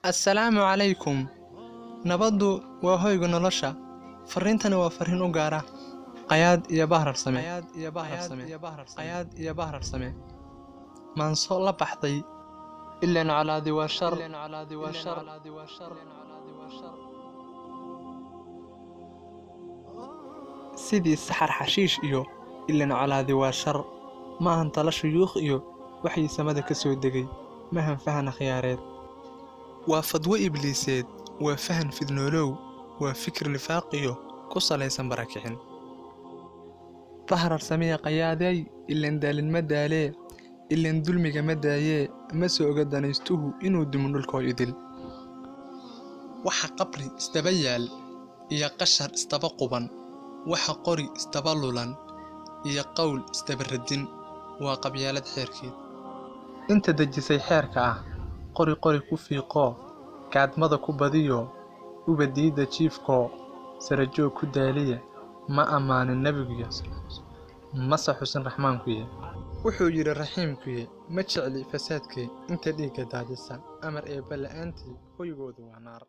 assalaamu calaykum. Nabaddu waa hoyga nolosha. Fariintani waa fariin u gaara qayaad iyo bahrar same. Maanso la baxday ileen calaadi waa shar. sidii saxar xashiish iyo ileen calaadi waa shar. maahan tala shuyuukh iyo waxii samada ka soo degay. mahan fahan khiyaareed. waa fadwo ibliiseed. waa fahan fidnoolow. waa fikir nifaaqiyo ku salaysan barakicin. bahrar samee qayaaday ileen daalin ma daalee. ileen dulmiga ma daayee. ma soo oga danaystuhu inuu dimo dhulkoo idil. waxa qabri istaba yaal iyo qashar istaba quban. waxa qori istaba lulan iyo qowl istaba radin. waa qabyaalad xeerkeed. inta dejisay xeerka ah qori ku fiiqoo gaadmada ku badiyo ubadiida jiifkoo sarajoog ku daaliya ma ammaanin nebigiyo mase xusin raxmaankuye wuxuu yidhi raxiimkuye ma jecli fasaadkee inta dhiigga daadisa amar eebba la'aantii hoygoodu waa naar.